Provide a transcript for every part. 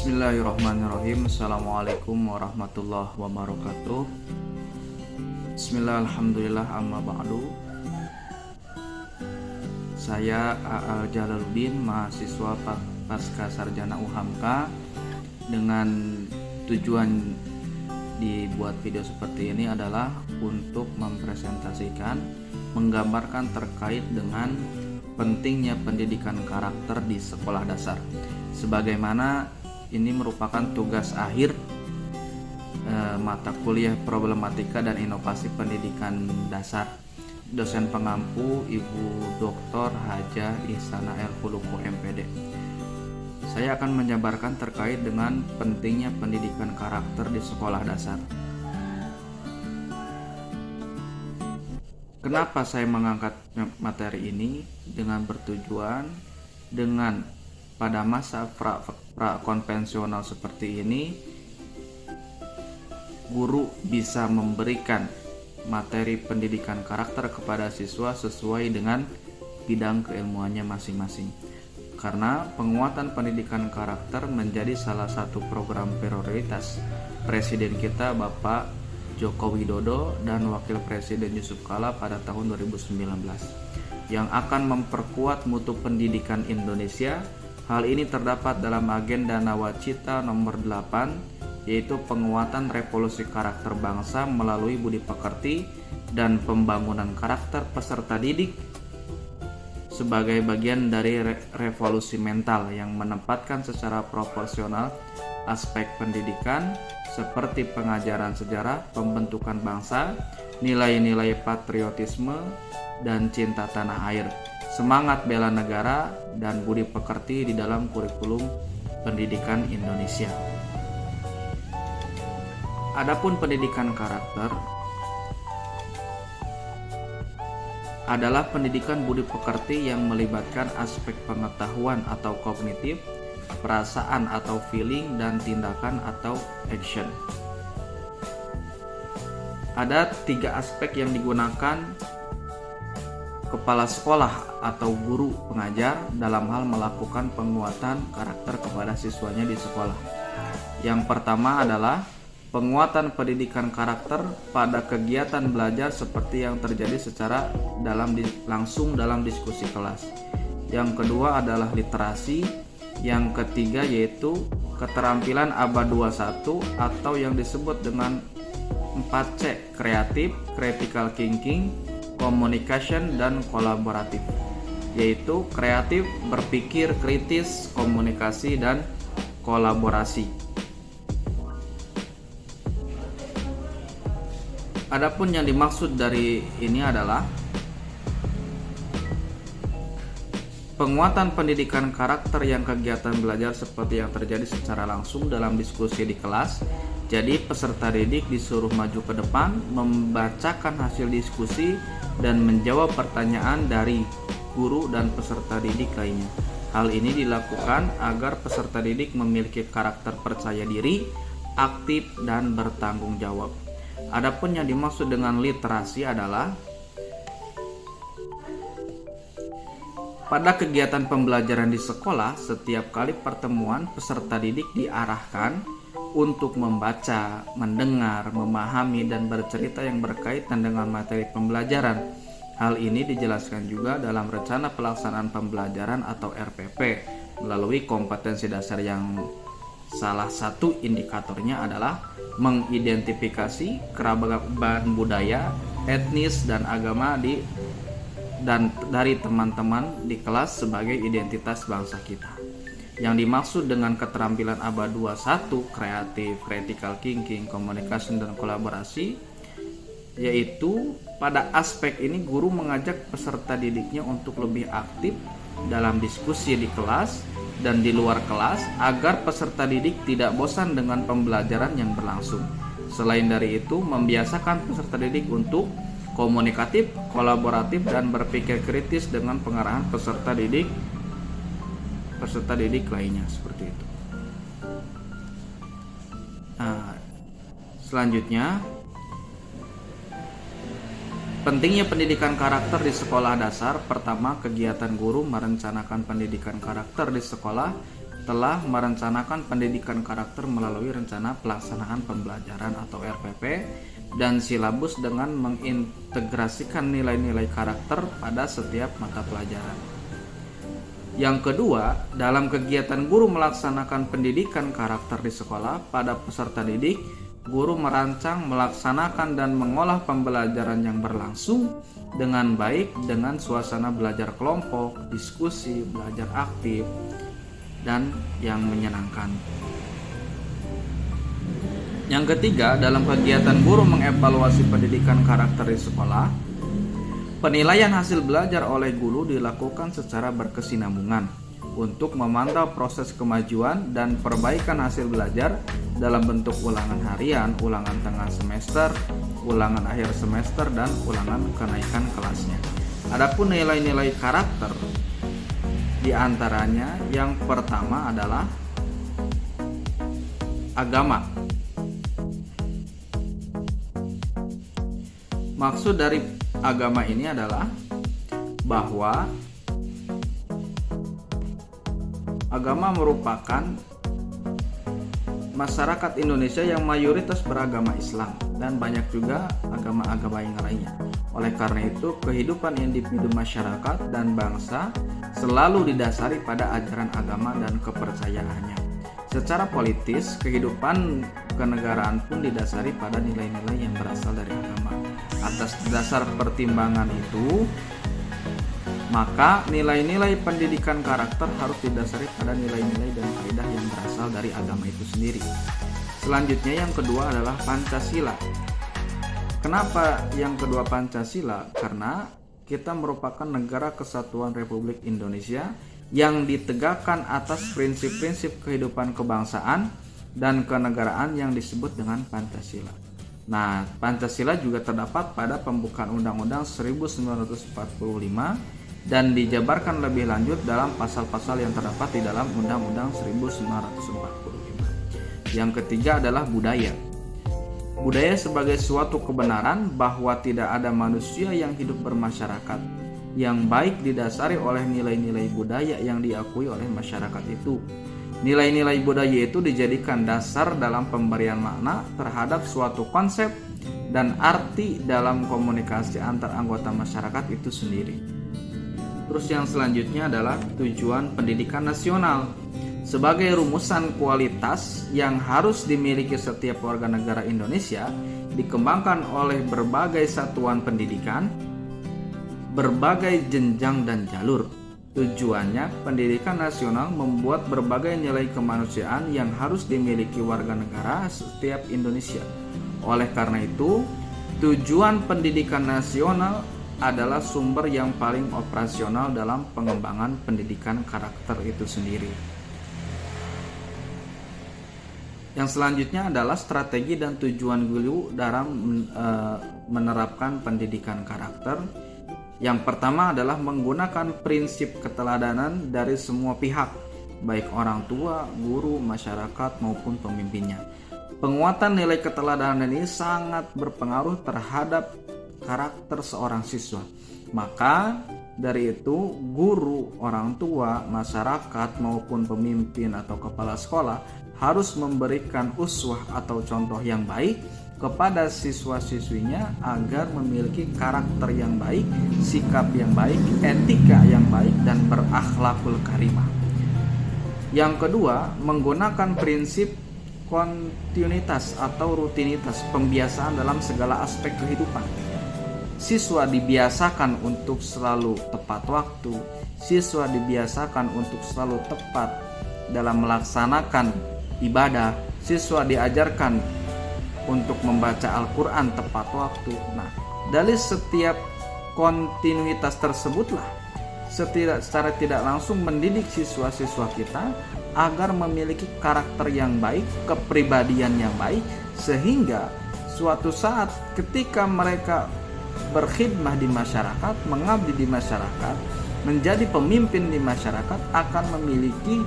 Bismillahirrahmanirrahim. Assalamualaikum warahmatullahi wabarakatuh. Bismillah, alhamdulillah, amma ba'du. Saya A'al Jalaluddin, mahasiswa pasca sarjana UHAMKA. Dengan tujuan dibuat video seperti ini adalah untuk mempresentasikan, menggambarkan terkait dengan pentingnya pendidikan karakter di sekolah dasar. Sebagaimana ini merupakan tugas akhir mata kuliah problematika dan inovasi pendidikan dasar. Dosen pengampu Ibu Dr. Hajah Ihsanah El Khuluqo MPD. Saya akan menjabarkan terkait dengan pentingnya pendidikan karakter di sekolah dasar. Kenapa saya mengangkat materi ini? Dengan bertujuan dengan pada masa pra-konvensional seperti ini, guru bisa memberikan materi pendidikan karakter kepada siswa sesuai dengan bidang keilmuannya masing-masing. Karena penguatan pendidikan karakter menjadi salah satu program prioritas Presiden kita Bapak Joko Widodo dan Wakil Presiden Yusuf Kala pada tahun 2019 yang akan memperkuat mutu pendidikan Indonesia. Hal ini terdapat dalam agenda Nawacita nomor 8, yaitu penguatan revolusi karakter bangsa melalui budi pekerti dan pembangunan karakter peserta didik sebagai bagian dari revolusi mental yang menempatkan secara proporsional aspek pendidikan seperti pengajaran sejarah, pembentukan bangsa, nilai-nilai patriotisme dan cinta tanah air, semangat bela negara, dan budi pekerti di dalam kurikulum pendidikan Indonesia. Adapun pendidikan karakter adalah pendidikan budi pekerti yang melibatkan aspek pengetahuan atau kognitif, perasaan atau feeling, dan tindakan atau action. Ada 3 aspek yang digunakan kepala sekolah atau guru pengajar dalam hal melakukan penguatan karakter kepada siswanya di sekolah. Yang pertama adalah penguatan pendidikan karakter pada kegiatan belajar seperti yang terjadi secara langsung dalam diskusi kelas. Yang kedua adalah literasi. Yang ketiga yaitu keterampilan abad 21 atau yang disebut dengan 4C, kreatif, critical thinking, communication, dan kolaboratif, yaitu kreatif, berpikir kritis, komunikasi, dan kolaborasi. Adapun yang dimaksud dari ini adalah penguatan pendidikan karakter yang kegiatan belajar seperti yang terjadi secara langsung dalam diskusi di kelas. Jadi peserta didik disuruh maju ke depan, membacakan hasil diskusi, dan menjawab pertanyaan dari guru dan peserta didik lainnya. Hal ini dilakukan agar peserta didik memiliki karakter percaya diri, aktif, dan bertanggung jawab. Adapun yang dimaksud dengan literasi adalah pada kegiatan pembelajaran di sekolah, setiap kali pertemuan peserta didik diarahkan untuk membaca, mendengar, memahami, dan bercerita yang berkaitan dengan materi pembelajaran. Hal ini dijelaskan juga dalam Rencana Pelaksanaan Pembelajaran atau RPP melalui kompetensi dasar yang salah satu indikatornya adalah mengidentifikasi keragaman budaya, etnis, dan agama dari teman-teman di kelas sebagai identitas bangsa kita. Yang dimaksud dengan keterampilan abad 21, kreatif, critical thinking, communication, dan kolaborasi, yaitu pada aspek ini guru mengajak peserta didiknya untuk lebih aktif dalam diskusi di kelas dan di luar kelas agar peserta didik tidak bosan dengan pembelajaran yang berlangsung. Selain dari itu, membiasakan peserta didik untuk komunikatif, kolaboratif, dan berpikir kritis dengan pengarahan peserta didik lainnya, seperti itu. Selanjutnya, pentingnya pendidikan karakter di sekolah dasar. Pertama, kegiatan guru merencanakan pendidikan karakter di sekolah telah merencanakan pendidikan karakter melalui rencana pelaksanaan pembelajaran atau RPP dan silabus dengan mengintegrasikan nilai-nilai karakter pada setiap mata pelajaran. Yang kedua, dalam kegiatan guru melaksanakan pendidikan karakter di sekolah, pada peserta didik, guru merancang, melaksanakan, dan mengolah pembelajaran yang berlangsung dengan baik dengan suasana belajar kelompok, diskusi, belajar aktif, dan yang menyenangkan. Yang ketiga, dalam kegiatan guru mengevaluasi pendidikan karakter di sekolah, penilaian hasil belajar oleh guru dilakukan secara berkesinambungan untuk memantau proses kemajuan dan perbaikan hasil belajar dalam bentuk ulangan harian, ulangan tengah semester, ulangan akhir semester, dan ulangan kenaikan kelasnya. Adapun nilai-nilai karakter, di antaranya yang pertama adalah agama. Maksud dari agama ini adalah bahwa agama merupakan masyarakat Indonesia yang mayoritas beragama Islam dan banyak juga agama-agama yang lainnya. Oleh karena itu, kehidupan individu masyarakat dan bangsa selalu didasari pada ajaran agama dan kepercayaannya. Secara politis, kehidupan kenegaraan pun didasari pada nilai-nilai yang berasal dari agama. Atas dasar pertimbangan itu, maka nilai-nilai pendidikan karakter harus didasari pada nilai-nilai dan kaidah yang berasal dari agama itu sendiri. Selanjutnya yang kedua adalah Pancasila. Kenapa yang kedua Pancasila? Karena kita merupakan negara kesatuan Republik Indonesia yang ditegakkan atas prinsip-prinsip kehidupan kebangsaan dan kenegaraan yang disebut dengan Pancasila. Nah, Pancasila juga terdapat pada pembukaan Undang-Undang 1945 dan dijabarkan lebih lanjut dalam pasal-pasal yang terdapat di dalam Undang-Undang 1945. Yang ketiga adalah budaya. Budaya sebagai suatu kebenaran bahwa tidak ada manusia yang hidup bermasyarakat yang baik didasari oleh nilai-nilai budaya yang diakui oleh masyarakat itu. Nilai-nilai budaya itu dijadikan dasar dalam pemberian makna terhadap suatu konsep dan arti dalam komunikasi antar anggota masyarakat itu sendiri. Terus yang selanjutnya adalah tujuan pendidikan nasional. Sebagai rumusan kualitas yang harus dimiliki setiap warga negara Indonesia, dikembangkan oleh berbagai satuan pendidikan, berbagai jenjang dan jalur. Tujuannya, pendidikan nasional membuat berbagai nilai kemanusiaan yang harus dimiliki warga negara setiap Indonesia. Oleh karena itu, tujuan pendidikan nasional adalah sumber yang paling operasional dalam pengembangan pendidikan karakter itu sendiri. Yang selanjutnya adalah strategi dan tujuan guru dalam menerapkan pendidikan karakter. Yang pertama adalah menggunakan prinsip keteladanan dari semua pihak, baik orang tua, guru, masyarakat maupun pemimpinnya. Penguatan nilai keteladanan ini sangat berpengaruh terhadap karakter seorang siswa. Maka dari itu, guru, orang tua, masyarakat maupun pemimpin atau kepala sekolah harus memberikan uswah atau contoh yang baik kepada siswa-siswinya agar memiliki karakter yang baik, sikap yang baik, etika yang baik, dan berakhlakul karimah. Yang kedua, menggunakan prinsip kontinuitas atau rutinitas pembiasaan dalam segala aspek kehidupan. Siswa dibiasakan untuk selalu tepat waktu, siswa dibiasakan untuk selalu tepat dalam melaksanakan ibadah, siswa diajarkan untuk membaca Al-Quran tepat waktu. Nah, dari setiap kontinuitas tersebutlah secara tidak langsung mendidik siswa-siswa kita agar memiliki karakter yang baik, kepribadian yang baik, sehingga suatu saat ketika mereka berkhidmah di masyarakat, mengabdi di masyarakat, menjadi pemimpin di masyarakat, akan memiliki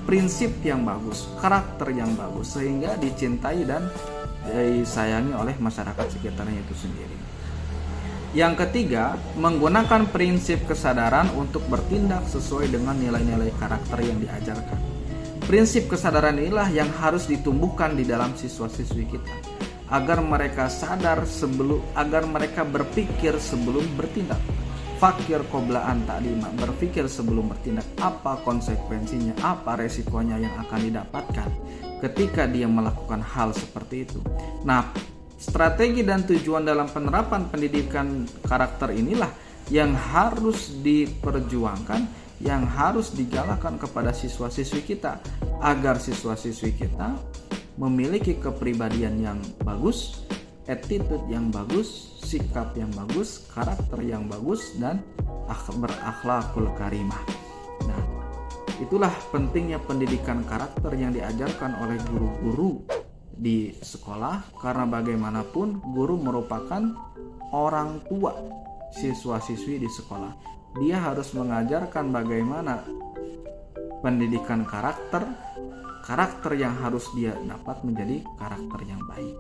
prinsip yang bagus, karakter yang bagus, sehingga dicintai dan disayangi oleh masyarakat sekitarnya itu sendiri. Yang ketiga, menggunakan prinsip kesadaran untuk bertindak sesuai dengan nilai-nilai karakter yang diajarkan. Prinsip kesadaran inilah yang harus ditumbuhkan di dalam siswa-siswi kita, agar mereka sadar agar mereka berpikir sebelum bertindak. Fakir qoblaan ta'lima, berpikir sebelum bertindak, apa konsekuensinya, apa resikonya yang akan didapatkan ketika dia melakukan hal seperti itu. Nah, strategi dan tujuan dalam penerapan pendidikan karakter inilah yang harus diperjuangkan, yang harus digalakkan kepada siswa-siswi kita, agar siswa-siswi kita memiliki kepribadian yang bagus, attitude yang bagus, sikap yang bagus, karakter yang bagus, dan berakhlakul karimah. Nah, itulah pentingnya pendidikan karakter yang diajarkan oleh guru-guru di sekolah, karena bagaimanapun guru merupakan orang tua siswa-siswi di sekolah. Dia harus mengajarkan bagaimana pendidikan karakter yang harus dia dapat menjadi karakter yang baik,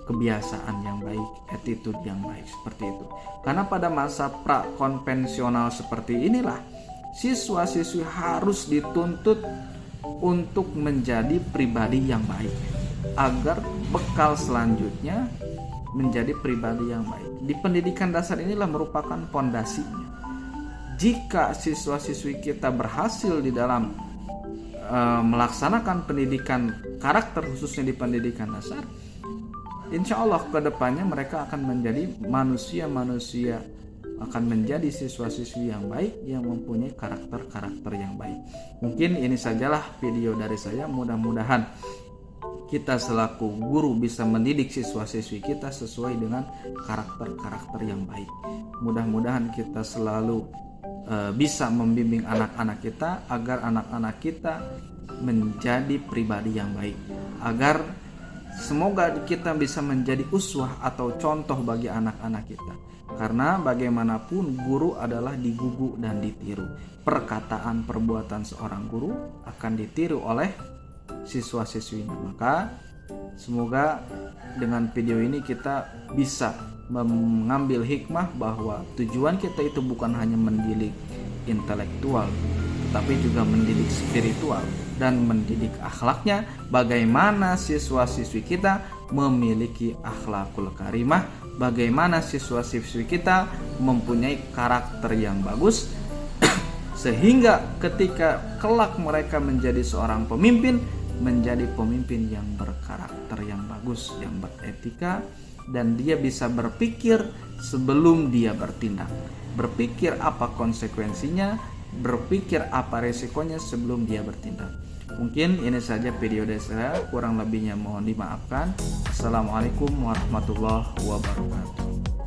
kebiasaan yang baik, attitude yang baik, seperti itu. Karena pada masa pra-konvensional seperti inilah, siswa-siswi harus dituntut untuk menjadi pribadi yang baik, agar bekal selanjutnya menjadi pribadi yang baik. Di pendidikan dasar inilah merupakan pondasinya. Jika siswa-siswi kita berhasil di dalam melaksanakan pendidikan karakter, khususnya di pendidikan dasar, insya Allah kedepannya mereka akan menjadi manusia-manusia, akan menjadi siswa-siswi yang baik, yang mempunyai karakter-karakter yang baik. Mungkin ini sajalah video dari saya. Mudah-mudahan kita selaku guru bisa mendidik siswa-siswi kita sesuai dengan karakter-karakter yang baik. Mudah-mudahan kita selalu bisa membimbing anak-anak kita agar anak-anak kita menjadi pribadi yang baik, agar semoga kita bisa menjadi uswah atau contoh bagi anak-anak kita. Karena bagaimanapun guru adalah digugu dan ditiru. Perkataan perbuatan seorang guru akan ditiru oleh siswa-siswinya. Maka semoga dengan video ini kita bisa mengambil hikmah bahwa tujuan kita itu bukan hanya mendidik intelektual, tetapi juga mendidik spiritual dan mendidik akhlaknya. Bagaimana siswa-siswi kita memiliki akhlakul karimah, bagaimana siswa-siswi kita mempunyai karakter yang bagus, sehingga ketika kelak mereka menjadi seorang pemimpin, menjadi pemimpin yang berkarakter yang bagus, yang beretika, dan dia bisa berpikir sebelum dia bertindak, berpikir apa konsekuensinya, berpikir apa resikonya sebelum dia bertindak. Mungkin ini saja video dari saya, kurang lebihnya mohon dimaafkan. Assalamualaikum warahmatullahi wabarakatuh.